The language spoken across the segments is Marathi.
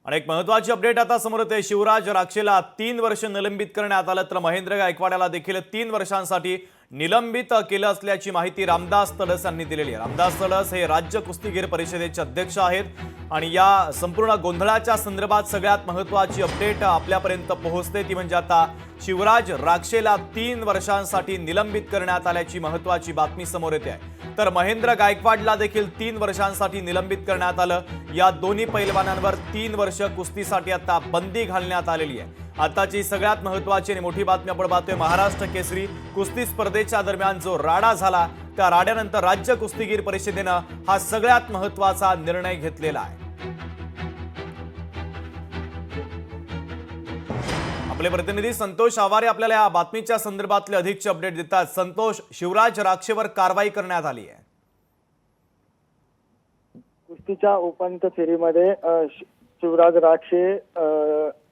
आणि एक महत्त्वाची अपडेट आता समोर येते। शिवराज राक्षेला 3 वर्ष निलंबित करण्यात आलं, तर महेंद्र गायकवाडला देखील 3 वर्षांसाठी निलंबित केलं असल्याची माहिती रामदास तडस यांनी दिलेली आहे। रामदास तडस हे राज्य कुस्तीगीर परिषदेचे अध्यक्ष आहेत आणि या संपूर्ण गोंधळाच्या संदर्भात सगळ्यात महत्त्वाची अपडेट आपल्यापर्यंत पोहोचते ती म्हणजे आता शिवराज राक्षेला 3 वर्षांसाठी निलंबित करण्यात आल्याची महत्त्वाची बातमी समोर येते आहे। तर महेंद्र गायकवाडला देखील 3 वर्षांसाठी निलंबित करण्यात आलं। या दोन्ही पैलवानांवर 3 वर्ष कुस्तीसाठी आता बंदी घालण्यात आलेली आहे। आताची सगळ्यात महत्त्वाची आणि मोठी बातमी आपण पाहतोय, महाराष्ट्र केसरी कुस्ती स्पर्धेच्या दरम्यान जो राडा झाला त्या राड्यानंतर राज्य कुस्तीगीर परिषदेनं हा सगळ्यात महत्त्वाचा निर्णय घेतलेला आहे। आपले प्रतिनिधी संतोष आवारे आपल्याला या बातमीच्या संदर्भातले अधिकचे अपडेट देतात। संतोष, शिवराज राक्षेवर कारवाई करण्यात आली आहे। कुस्तीच्या उपांत्य फेरीमध्ये शिवराज राक्षे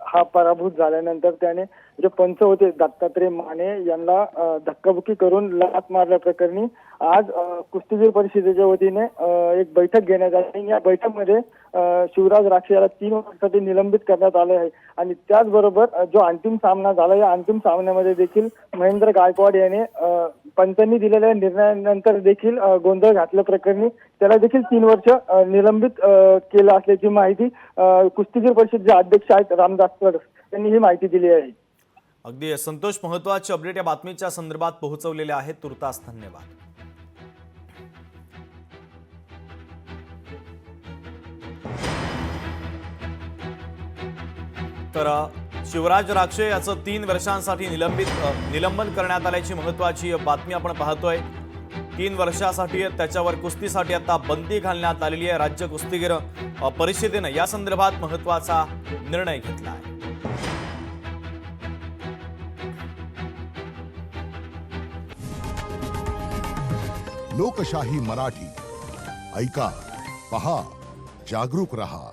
हा पराभूत झाल्यानंतर त्याने जे पंच होते दत्तात्रय माने यांना धक्काबुक्की करून लाथ मारल्याप्रकरणी आज कुस्तीगीर परिषदेच्या वतीने एक बैठक घेण्यात आली। या बैठकीमध्ये शिवराज राक्षे याला 3 वर्षांसाठी निलंबित करण्यात आले आहे आणि त्याचबरोबर जो अंतिम सामना झाला या अंतिम सामन्यामध्ये देखील महेंद्र गायकवाड याने पंचांनी दिलेल्या निर्णयानंतर देखील गोंधळ घातल्याप्रकरणी त्याला देखील 3 वर्ष निलंबित केलं असल्याची माहिती कुस्तीगीर परिषदेचे अध्यक्ष आहेत रामदास तडस यांनी ही माहिती दिली आहे। अगदी संतोष, महत्त्वाचे अपडेट या बातमीच्या संदर्भात पोहोचवलेले आहेत। तुर्तास धन्यवाद। तर शिवराज राक्षे याचं 3 वर्षांसाठी निलंबन करण्यात आल्याची महत्त्वाची बातमी आपण पाहतोय। 3 वर्षासाठी त्याच्यावर कुस्तीसाठी आता बंदी घालण्यात आलेली आहे। राज्य कुस्तीगीर परिषदेने या संदर्भात महत्त्वाचा निर्णय घेतला आहे। लोकशाही मराठी ऐका, पहा, जागरूक रहा।